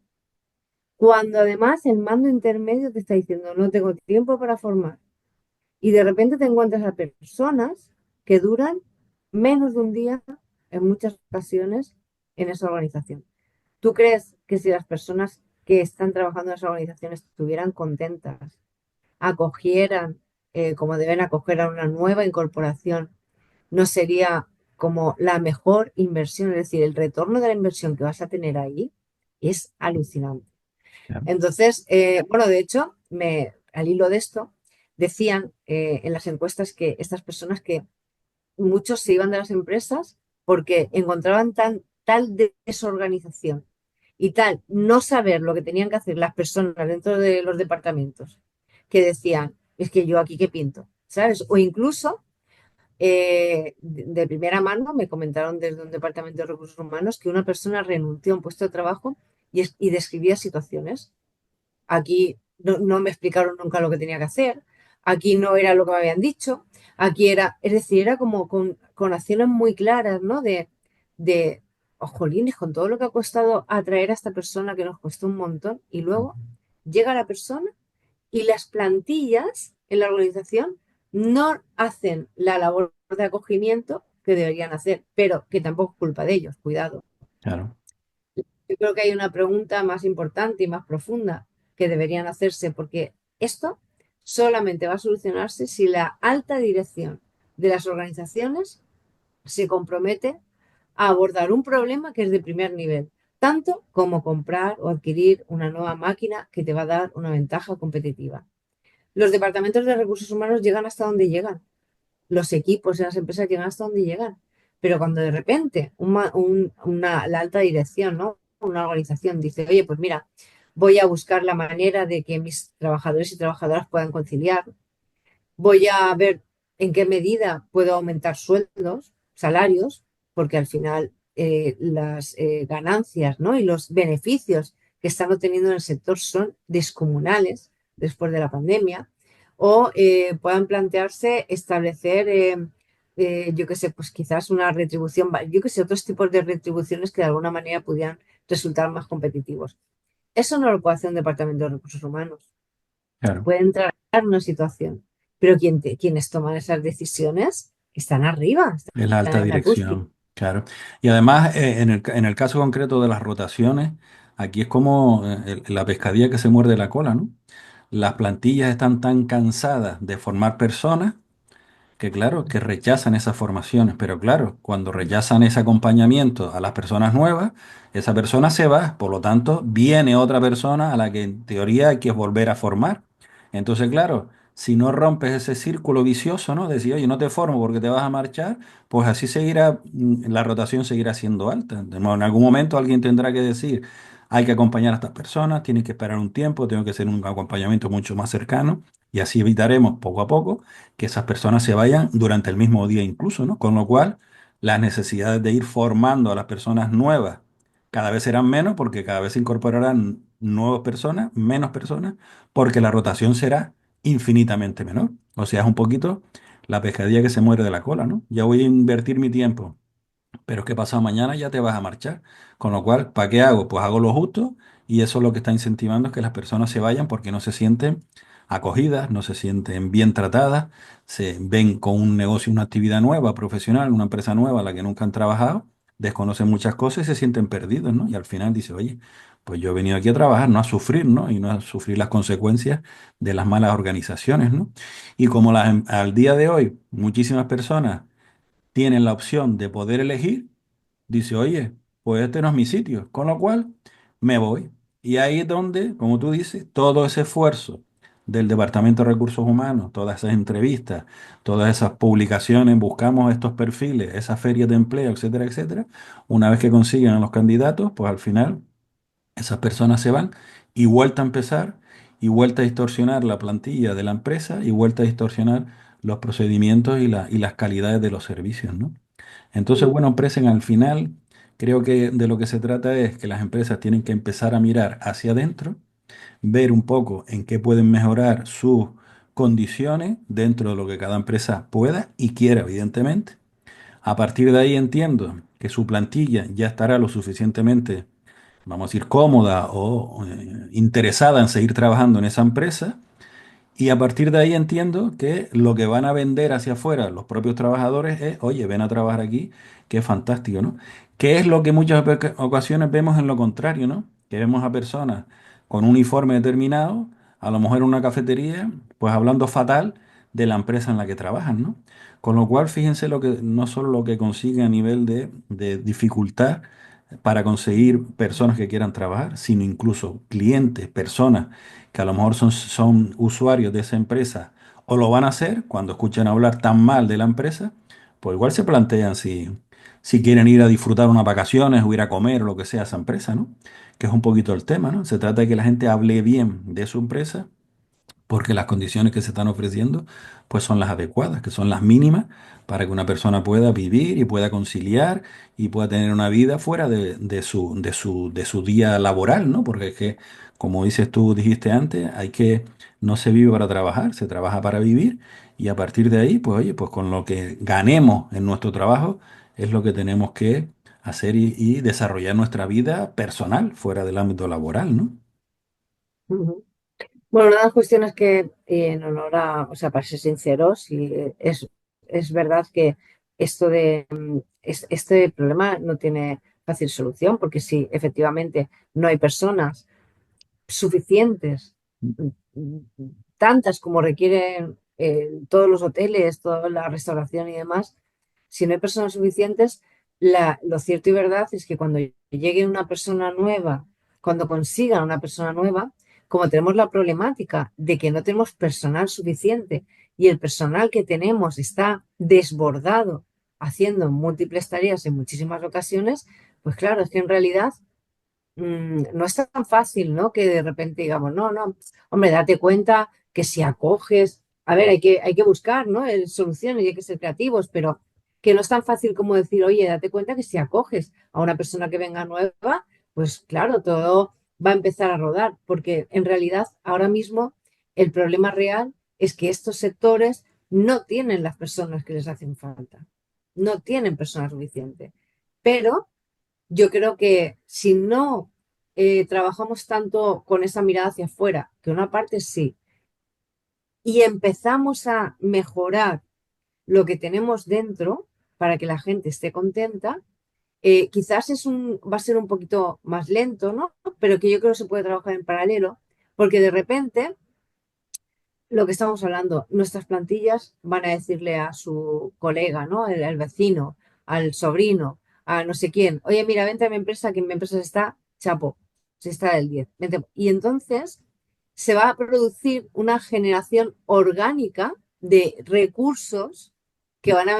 Cuando además el mando intermedio te está diciendo, no tengo tiempo para formar. Y de repente te encuentras a personas que duran menos de un día en muchas ocasiones en esa organización. ¿Tú crees que si las personas que están trabajando en esa organización estuvieran contentas, acogieran como deben acoger a una nueva incorporación, no sería como la mejor inversión? Es decir, el retorno de la inversión que vas a tener ahí es alucinante. Claro. Entonces, bueno, de hecho, al hilo de esto, decían en las encuestas que estas personas que muchos se iban de las empresas porque encontraban tal desorganización y tal no saber lo que tenían que hacer las personas dentro de los departamentos, que decían, es que yo aquí qué pinto, ¿sabes? O incluso de primera mano me comentaron desde un departamento de recursos humanos que una persona renunció a un puesto de trabajo y describía situaciones. Aquí no me explicaron nunca lo que tenía que hacer, aquí no era lo que me habían dicho, aquí era, es decir, era como con acciones muy claras, ¿no? De ojolines, con todo lo que ha costado atraer a esta persona que nos costó un montón, y luego llega la persona y las plantillas en la organización no hacen la labor de acogimiento que deberían hacer, pero que tampoco es culpa de ellos, cuidado. Claro. Yo creo que hay una pregunta más importante y más profunda que deberían hacerse, porque esto solamente va a solucionarse si la alta dirección de las organizaciones se compromete a abordar un problema que es de primer nivel, tanto como comprar o adquirir una nueva máquina que te va a dar una ventaja competitiva. Los departamentos de recursos humanos llegan hasta donde llegan, los equipos en las empresas llegan hasta donde llegan. Pero cuando de repente la alta dirección, ¿no? Una organización dice, oye, pues mira, voy a buscar la manera de que mis trabajadores y trabajadoras puedan conciliar, voy a ver en qué medida puedo aumentar sueldos, salarios, porque al final las ganancias, ¿no? Y los beneficios que están obteniendo en el sector son descomunales después de la pandemia, o puedan plantearse establecer, yo qué sé, pues quizás una retribución, yo qué sé, otros tipos de retribuciones que de alguna manera pudieran resultar más competitivos. Eso no lo puede hacer un departamento de recursos humanos. Claro. Puede entrar en una situación, pero quienes toman esas decisiones están arriba, Es la alta están en la cúspide. dirección. Claro. Y además, en el caso concreto de las rotaciones, aquí es como la pescadilla que se muerde la cola, ¿no? Las plantillas están tan cansadas de formar personas que claro, que rechazan esas formaciones, pero claro, cuando rechazan ese acompañamiento a las personas nuevas, esa persona se va, por lo tanto, viene otra persona a la que en teoría hay que volver a formar. Entonces, claro, si no rompes ese círculo vicioso, ¿no? Decir, oye, no te formo porque te vas a marchar, pues así seguirá, la rotación seguirá siendo alta. En algún momento alguien tendrá que decir, hay que acompañar a estas personas, tienen que esperar un tiempo, tengo que hacer un acompañamiento mucho más cercano, y así evitaremos poco a poco que esas personas se vayan durante el mismo día incluso, ¿no? Con lo cual, las necesidades de ir formando a las personas nuevas cada vez serán menos porque cada vez se incorporarán nuevas personas, menos personas, porque la rotación será infinitamente menor. O sea, es un poquito la pescadilla que se muere de la cola, ¿no? Ya voy a invertir mi tiempo, pero es que pasado mañana ya te vas a marchar. Con lo cual, ¿para qué hago? Pues hago lo justo y eso es lo que está incentivando es que las personas se vayan porque no se sienten acogidas, no se sienten bien tratadas, se ven con un negocio, una actividad nueva, profesional, una empresa nueva a la que nunca han trabajado, desconocen muchas cosas y se sienten perdidos, ¿no? Y al final dice, oye, pues yo he venido aquí a trabajar, no a sufrir, ¿no? Y no a sufrir las consecuencias de las malas organizaciones, ¿no? Y como al día de hoy muchísimas personas tienen la opción de poder elegir, dice, oye, pues este no es mi sitio, con lo cual me voy. Y ahí es donde, como tú dices, todo ese esfuerzo del Departamento de Recursos Humanos, todas esas entrevistas, todas esas publicaciones, buscamos estos perfiles, esas ferias de empleo, etcétera, etcétera, una vez que consiguen a los candidatos, pues al final esas personas se van y vuelta a empezar y vuelta a distorsionar la plantilla de la empresa y vuelta a distorsionar los procedimientos y las calidades de los servicios, ¿no? Entonces, Ujú, bueno, Presen, al final creo que de lo que se trata es que las empresas tienen que empezar a mirar hacia adentro, ver un poco en qué pueden mejorar sus condiciones dentro de lo que cada empresa pueda y quiera, evidentemente. A partir de ahí entiendo que su plantilla ya estará lo suficientemente, vamos a decir, cómoda o interesada en seguir trabajando en esa empresa y a partir de ahí entiendo que lo que van a vender hacia afuera los propios trabajadores es, oye, ven a trabajar aquí, que es fantástico, ¿no? Que es lo que muchas ocasiones vemos en lo contrario, ¿no? Que vemos a personas con un uniforme determinado, a lo mejor en una cafetería, pues hablando fatal de la empresa en la que trabajan, ¿no? Con lo cual, fíjense lo que, no solo lo que consigue a nivel de dificultad para conseguir personas que quieran trabajar, sino incluso clientes, personas que a lo mejor son usuarios de esa empresa o lo van a hacer cuando escuchan hablar tan mal de la empresa, pues igual se plantean si quieren ir a disfrutar unas vacaciones o ir a comer o lo que sea a esa empresa, ¿no? Que es un poquito el tema, ¿no? Se trata de que la gente hable bien de su empresa porque las condiciones que se están ofreciendo pues son las adecuadas, que son las mínimas para que una persona pueda vivir y pueda conciliar y pueda tener una vida fuera de su día laboral, ¿no? Porque es que, como dices tú, dijiste antes, no se vive para trabajar, se trabaja para vivir y a partir de ahí, pues oye, pues con lo que ganemos en nuestro trabajo es lo que tenemos que hacer y desarrollar nuestra vida personal fuera del ámbito laboral, ¿no? ujú. Bueno, una de las cuestiones que, en honor a, o sea, para ser sinceros, sí, es verdad que esto de este problema no tiene fácil solución, porque si efectivamente no hay personas suficientes, tantas como requieren todos los hoteles, toda la restauración y demás, si no hay personas suficientes, lo cierto y verdad es que cuando llegue una persona nueva, cuando consigan una persona nueva, como tenemos la problemática de que no tenemos personal suficiente y el personal que tenemos está desbordado haciendo múltiples tareas en muchísimas ocasiones, pues claro, es que en realidad no es tan fácil, ¿no? Que de repente digamos, no, no, hombre, date cuenta que si acoges, a ver, hay que buscar, ¿no? Soluciones y hay que ser creativos, pero que no es tan fácil como decir, oye, date cuenta que si acoges a una persona que venga nueva, pues claro, todo va a empezar a rodar, porque en realidad ahora mismo el problema real es que estos sectores no tienen las personas que les hacen falta, no tienen personas suficientes, pero yo creo que si no trabajamos tanto con esa mirada hacia afuera, que una parte sí, y empezamos a mejorar lo que tenemos dentro para que la gente esté contenta, Quizás va a ser un poquito más lento, ¿no? Pero que yo creo que se puede trabajar en paralelo, porque de repente lo que estamos hablando, nuestras plantillas van a decirle a su colega, ¿no? El vecino, al sobrino, a no sé quién, oye, mira, vente a mi empresa, que en mi empresa se está chapo, se está del 10. Vente. Y entonces se va a producir una generación orgánica de recursos que van a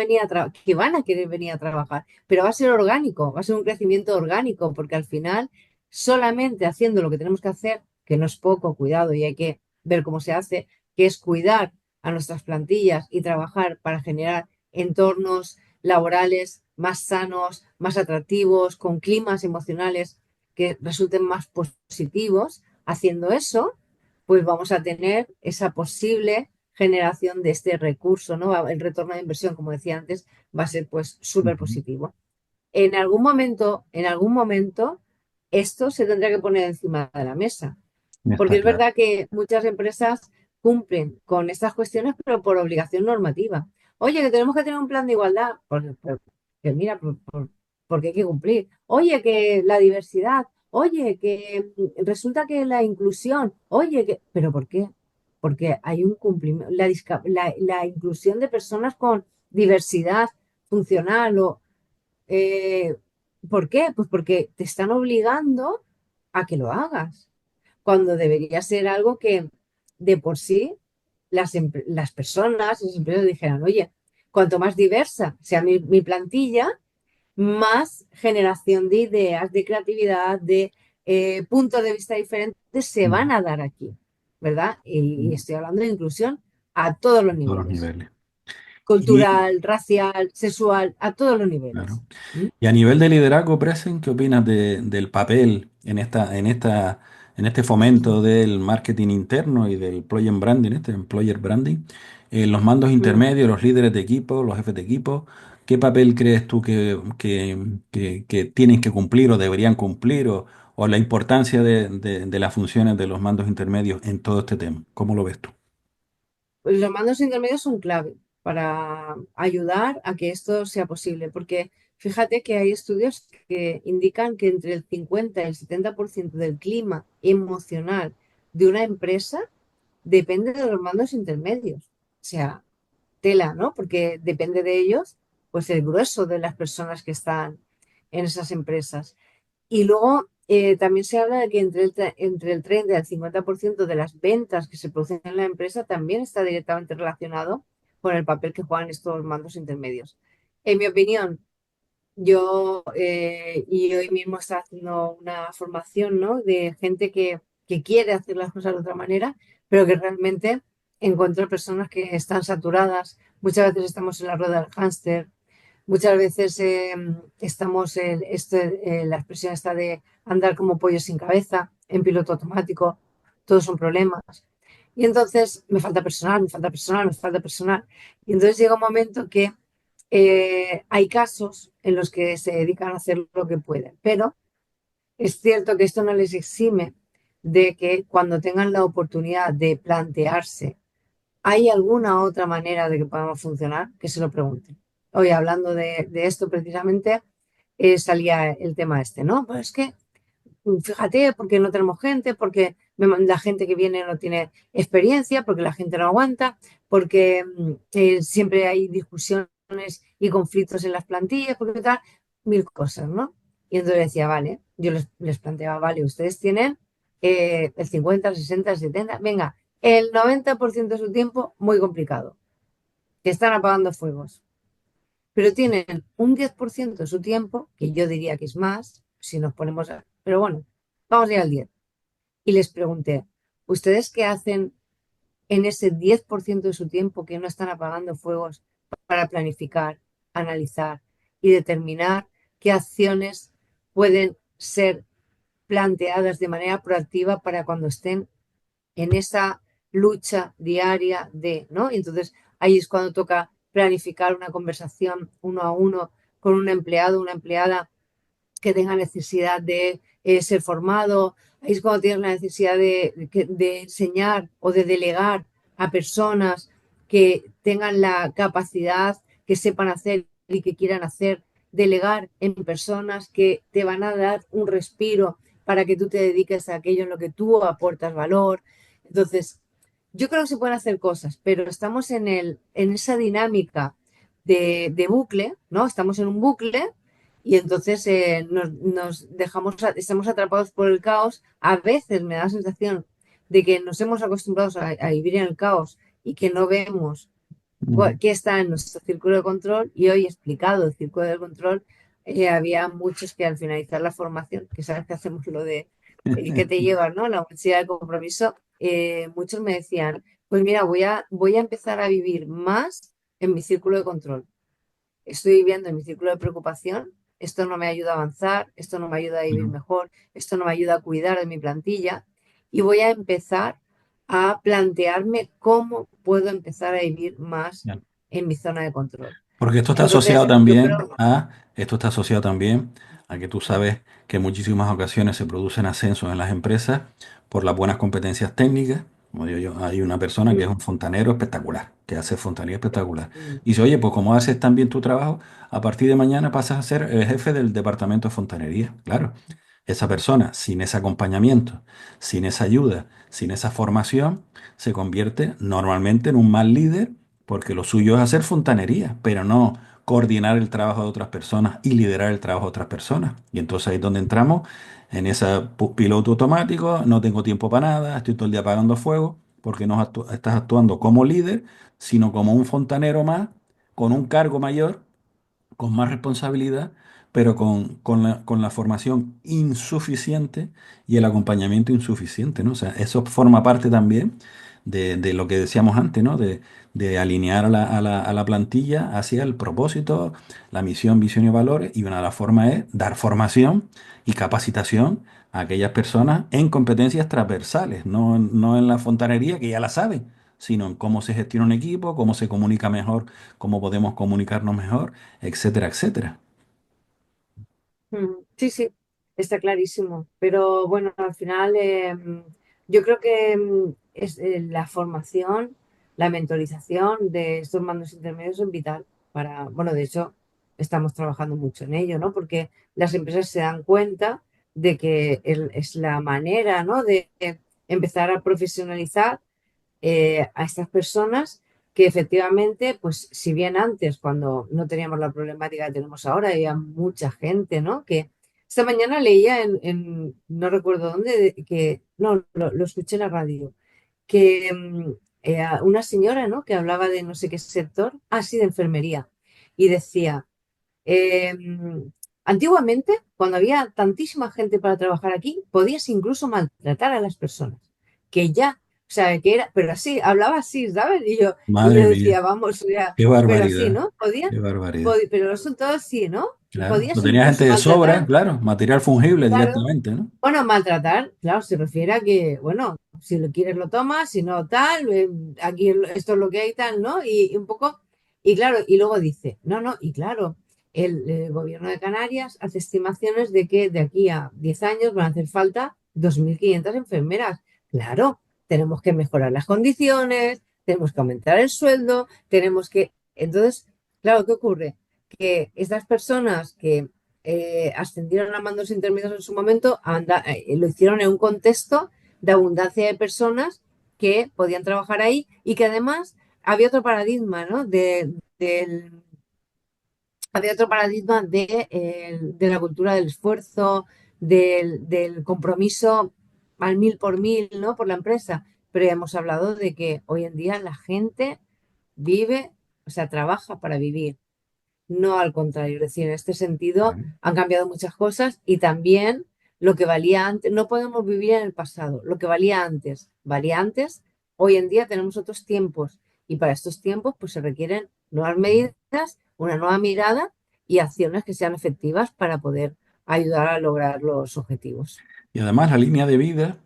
que van a querer venir a trabajar, pero va a ser orgánico, va a ser un crecimiento orgánico, porque al final, solamente haciendo lo que tenemos que hacer, que no es poco, cuidado, y hay que ver cómo se hace, que es cuidar a nuestras plantillas y trabajar para generar entornos laborales más sanos, más atractivos, con climas emocionales que resulten más positivos. Haciendo eso, pues vamos a tener esa posible generación de este recurso, ¿no? El retorno de inversión, como decía antes, va a ser pues súper Ujú. positivo. En algún momento, esto se tendrá que poner encima de la mesa, porque Está es claro. verdad que muchas empresas cumplen con estas cuestiones, pero por obligación normativa. Oye, que tenemos que tener un plan de igualdad. Que mira, porque hay que cumplir. Oye, que la diversidad. Oye, que resulta que la inclusión. Oye, que... ¿Pero por qué? Porque hay un cumplimiento. La inclusión de personas con diversidad funcional o... eh, ¿por qué? Pues porque te están obligando a que lo hagas cuando debería ser algo que de por sí las personas, las empresas dijeran, oye, cuanto más diversa sea mi plantilla, más generación de ideas, de creatividad, de puntos de vista diferentes se Ujú. van a dar aquí, ¿verdad? Y Mm. estoy hablando de inclusión a todos los A todos los niveles, niveles. Y, cultural, racial, sexual, a todos los niveles. claro. ¿Mm? Y a nivel de liderazgo, Presen, ¿qué opinas del papel en este fomento del marketing interno y del employer branding, este employer branding, los mandos Mm. intermedios, los líderes de equipo, los jefes de equipo? ¿Qué papel crees tú que tienen que cumplir o deberían cumplir o la importancia de las funciones de los mandos intermedios en todo este tema? ¿Cómo lo ves tú? Pues los mandos intermedios son clave para ayudar a que esto sea posible, porque fíjate que hay estudios que indican que entre el 50 y el 70% del clima emocional de una empresa depende de los mandos intermedios. O sea, tela, ¿no? Porque depende de ellos, pues el grueso de las personas que están en esas empresas. Y luego también se habla de que entre el 30 y el 50% de las ventas que se producen en la empresa también está directamente relacionado con el papel que juegan estos mandos intermedios. En mi opinión, y hoy mismo está haciendo una formación, ¿no? De gente que quiere hacer las cosas de otra manera, pero que realmente encuentra personas que están saturadas. Muchas veces estamos en la rueda del hámster. Muchas veces estamos la expresión está de andar como pollo sin cabeza, en piloto automático, todos son problemas. Y entonces me falta personal, me falta personal, me falta personal. Y entonces llega un momento que hay casos en los que se dedican a hacer lo que pueden, pero es cierto que esto no les exime de que cuando tengan la oportunidad de plantearse ¿hay alguna otra manera de que podamos funcionar? Que se lo pregunten. Hoy hablando de esto precisamente, salía el tema este, ¿no? Pues es que, fíjate, porque no tenemos gente, porque la gente que viene no tiene experiencia, porque la gente no aguanta, porque siempre hay discusiones y conflictos en las plantillas, porque tal, mil cosas, ¿no? Y entonces decía, vale, yo les planteaba, vale, ustedes tienen el 50, el 60, el 70, venga, el 90% de su tiempo muy complicado, que están apagando fuegos, pero tienen un 10% de su tiempo, que yo diría que es más, si nos ponemos a... Pero bueno, vamos a ir al 10. Y les pregunté, ¿ustedes qué hacen en ese 10% de su tiempo que no están apagando fuegos para planificar, analizar y determinar qué acciones pueden ser planteadas de manera proactiva para cuando estén en esa lucha diaria de, ¿no? Y entonces ahí es cuando toca planificar una conversación uno a uno con un empleado, una empleada que tenga necesidad de ser formado, ahí es cuando tienes la necesidad de enseñar o de delegar a personas que tengan la capacidad, que sepan hacer y que quieran hacer delegar en personas que te van a dar un respiro para que tú te dediques a aquello en lo que tú aportas valor. Entonces, yo creo que se pueden hacer cosas, pero estamos en esa dinámica de bucle, ¿no? Estamos en un bucle y entonces nos dejamos, estamos atrapados por el caos. A veces me da la sensación de que nos hemos acostumbrado a vivir en el caos y que no vemos Mm. qué está en nuestro círculo de control. Y hoy he explicado el círculo de control. Había muchos que al finalizar la formación, que sabes que hacemos lo de el que te lleva, ¿no? La universidad de compromiso, muchos me decían, pues mira, voy a empezar a vivir más en mi círculo de control. Estoy viviendo en mi círculo de preocupación, esto no me ayuda a avanzar, esto no me ayuda a vivir Ujú. mejor, esto no me ayuda a cuidar de mi plantilla y voy a empezar a plantearme cómo puedo empezar a vivir más Ya. en mi zona de control. Porque Entonces, yo creo, esto está asociado también a que tú sabes que en muchísimas ocasiones se producen ascensos en las empresas por las buenas competencias técnicas. Como digo yo, hay una persona que es mm, un fontanero espectacular, que hace fontanería espectacular. mm, Y dice, oye, pues como haces tan bien tu trabajo, a partir de mañana pasas a ser el jefe del departamento de fontanería. Claro, esa persona, sin ese acompañamiento, sin esa ayuda, sin esa formación, se convierte normalmente en un mal líder porque lo suyo es hacer fontanería, pero no coordinar el trabajo de otras personas y liderar el trabajo de otras personas. Y entonces ahí es donde entramos en ese piloto automático, no tengo tiempo para nada, estoy todo el día apagando fuego, porque no estás actuando como líder, sino como un fontanero más, con un cargo mayor, con más responsabilidad, pero con la formación insuficiente y el acompañamiento insuficiente, ¿no? O sea, eso forma parte también de lo que decíamos antes, ¿no? De alinear a la plantilla hacia el propósito, la misión, visión y valores, y una de las formas es dar formación y capacitación a aquellas personas en competencias transversales, no en la fontanería, que ya la saben, sino en cómo se gestiona un equipo, cómo se comunica mejor, cómo podemos comunicarnos mejor, etcétera, etcétera. sí, sí, está clarísimo. Pero bueno, al final yo creo que es, la formación, la mentorización de estos mandos intermedios es vital para, bueno, de hecho, estamos trabajando mucho en ello, ¿no? Porque las empresas se dan cuenta de que es la manera, ¿no? De empezar a profesionalizar a estas personas que efectivamente, pues si bien antes, cuando no teníamos la problemática que tenemos ahora, había mucha gente, ¿no? Que esta mañana leía no recuerdo dónde, que, no, lo escuché en la radio, que una señora, ¿no? Que hablaba de no sé qué sector, sí, de enfermería, y decía, eh, antiguamente, cuando había tantísima gente para trabajar aquí, podías incluso maltratar a las personas, que ya, o sea, que era, pero así, hablaba así, ¿sabes? Y Madre yo mía, decía, vamos, o sea, qué pero así, barbaridad, ¿no? Podían, qué barbaridad. pero son todos así, ¿no? Claro, no Podías tenía gente incluso de sobra, maltratar, claro, material fungible claro. directamente, ¿no? Bueno, maltratar, claro, se refiere a que, bueno, si lo quieres lo tomas, si no tal, aquí esto es lo que hay tal, ¿no? Y un poco, y claro, y luego dice, no, no, y claro, el gobierno de Canarias hace estimaciones de que de aquí a 10 años van a hacer falta 2.500 enfermeras. Claro, tenemos que mejorar las condiciones, tenemos que aumentar el sueldo, tenemos que... Entonces, claro, ¿qué ocurre? Que estas personas que ascendieron a mandos intermedios en su momento, lo hicieron en un contexto de abundancia de personas que podían trabajar ahí y que además había otro paradigma, ¿no? Había otro paradigma de la cultura del esfuerzo, del compromiso al mil por mil, ¿no? Por la empresa. Pero ya hemos hablado de que hoy en día la gente vive, o sea, trabaja para vivir, no al contrario. Es decir, en este sentido Claro. han cambiado muchas cosas y también lo que valía antes, no podemos vivir en el pasado, lo que valía antes, hoy en día tenemos otros tiempos y para estos tiempos pues se requieren nuevas medidas, una nueva mirada y acciones que sean efectivas para poder ayudar a lograr los objetivos. Y además la línea de vida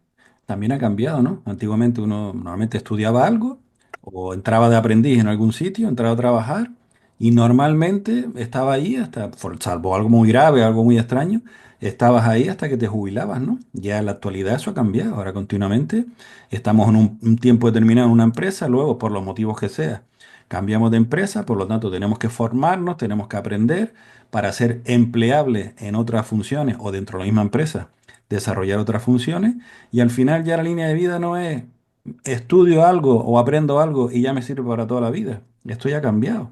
también ha cambiado, ¿no? Antiguamente uno normalmente estudiaba algo o entraba de aprendiz en algún sitio, entraba a trabajar y normalmente estaba ahí hasta, salvo algo muy grave, algo muy extraño, estabas ahí hasta que te jubilabas, ¿no? Ya en la actualidad eso ha cambiado. Ahora continuamente estamos en un tiempo determinado en una empresa, luego por los motivos que sea. Cambiamos de empresa, por lo tanto tenemos que formarnos, tenemos que aprender para ser empleables en otras funciones o dentro de la misma empresa, desarrollar otras funciones y al final ya la línea de vida no es estudio algo o aprendo algo y ya me sirve para toda la vida. Esto ya ha cambiado.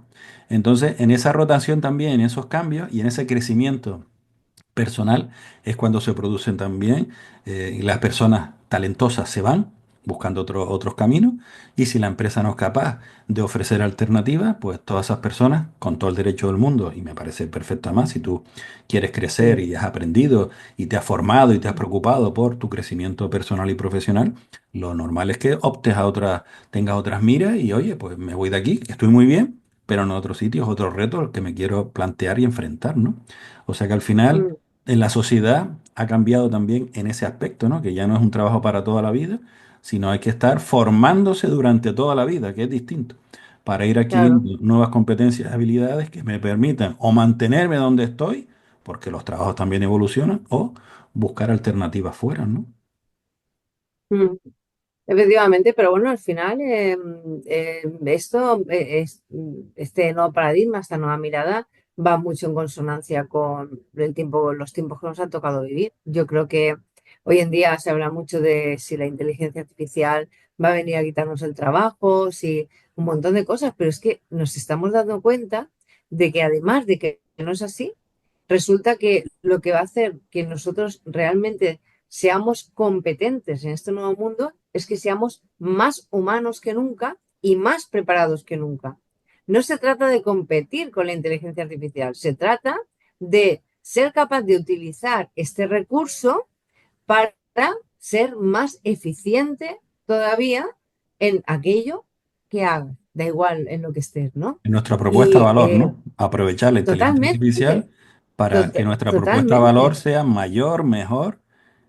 Entonces, en esa rotación también, en esos cambios y en ese crecimiento personal es cuando se producen también y las personas talentosas se van buscando otros caminos y si la empresa no es capaz de ofrecer alternativas, pues todas esas personas con todo el derecho del mundo y me parece perfecto más si tú quieres crecer Sí. y has aprendido y te has formado y te has preocupado por tu crecimiento personal y profesional, lo normal es que optes a otras, tengas otras miras y oye, pues me voy de aquí, estoy muy bien, pero en otros sitios, otros retos que me quiero plantear y enfrentar, ¿no? O sea que al final Mm, en la sociedad ha cambiado también en ese aspecto, ¿no? Que ya no es un trabajo para toda la vida, sino hay que estar formándose durante toda la vida, que es distinto, para ir claro. adquiriendo nuevas competencias y habilidades que me permitan o mantenerme donde estoy, porque los trabajos también evolucionan, o buscar alternativas fuera, ¿no? Mm. Efectivamente, pero bueno, al final esto, este nuevo paradigma, esta nueva mirada, va mucho en consonancia con el tiempo, los tiempos que nos han tocado vivir. Yo creo que hoy en día se habla mucho de si la inteligencia artificial va a venir a quitarnos el trabajo, si un montón de cosas, pero es que nos estamos dando cuenta de que además de que no es así, resulta que lo que va a hacer que nosotros realmente seamos competentes en este nuevo mundo es que seamos más humanos que nunca y más preparados que nunca. No se trata de competir con la inteligencia artificial, se trata de ser capaz de utilizar este recurso para ser más eficiente todavía en aquello que hagas, da igual en lo que estés, ¿no? En nuestra propuesta de Y valor, ¿no? Aprovechar la inteligencia totalmente, artificial para que nuestra propuesta de valor totalmente. sea mayor, mejor,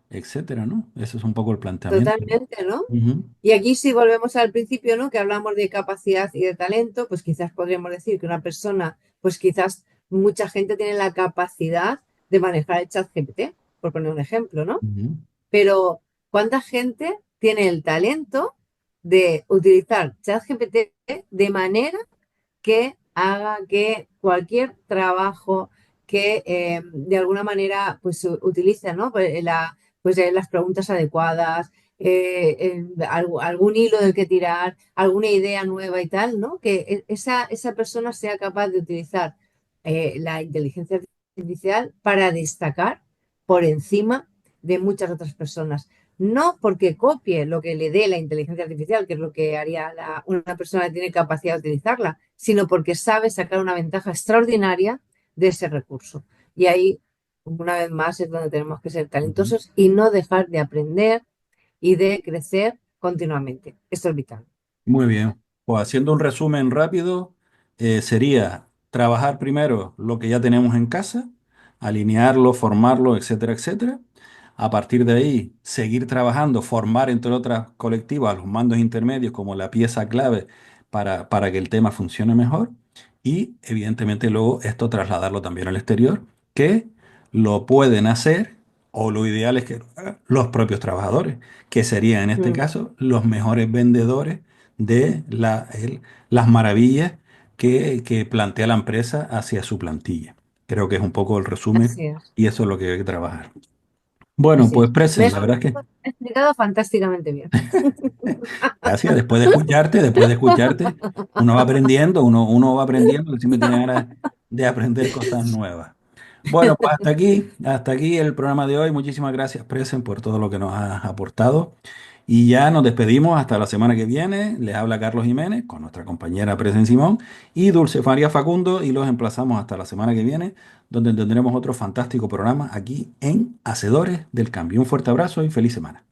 etcétera, ¿no? Ese es un poco el planteamiento. Totalmente, ¿no? Ujú, Y aquí si volvemos al principio, ¿no? Que hablamos de capacidad y de talento, pues quizás podríamos decir que una persona, pues quizás mucha gente tiene la capacidad de manejar el chat GPT, por poner un ejemplo, ¿no? ujú. Pero ¿cuánta gente tiene el talento de utilizar chat GPT de manera que haga que cualquier trabajo que de alguna manera pues utilice, ¿no? Las preguntas adecuadas, algún hilo del que tirar, alguna idea nueva y tal, ¿no? Que esa persona sea capaz de utilizar la inteligencia artificial para destacar por encima de muchas otras personas. No porque copie lo que le dé la inteligencia artificial, que es lo que haría una persona que tiene capacidad de utilizarla, sino porque sabe sacar una ventaja extraordinaria de ese recurso. Y ahí, una vez más, es donde tenemos que ser Ujú. talentosos y no dejar de aprender y de crecer continuamente. Esto es vital. Muy bien. Pues haciendo un resumen rápido, sería trabajar primero lo que ya tenemos en casa, alinearlo, formarlo, etcétera, etcétera. A partir de ahí, seguir trabajando, formar entre otras colectivas a los mandos intermedios como la pieza clave para que el tema funcione mejor. Y evidentemente luego esto trasladarlo también al exterior, que lo pueden hacer, o lo ideal es que lo hagan los propios trabajadores, que serían en este Mm, caso los mejores vendedores de las maravillas que plantea la empresa hacia su plantilla. Creo que es un poco el resumen así es, y eso es lo que hay que trabajar. Bueno, así pues es. Me Presen, has la verdad es que explicado fantásticamente bien. gracias. Después de escucharte, uno va aprendiendo, uno va aprendiendo, que siempre tiene ganas de aprender cosas nuevas. Bueno, pues hasta aquí el programa de hoy. Muchísimas gracias, Presen, por todo lo que nos has aportado. Y ya nos despedimos hasta la semana que viene. Les habla Carlos Jiménez con nuestra compañera Presen Simón y Dulce Faría Facundo y los emplazamos hasta la semana que viene, donde tendremos otro fantástico programa aquí en Hacedores del Cambio. Un fuerte abrazo y feliz semana.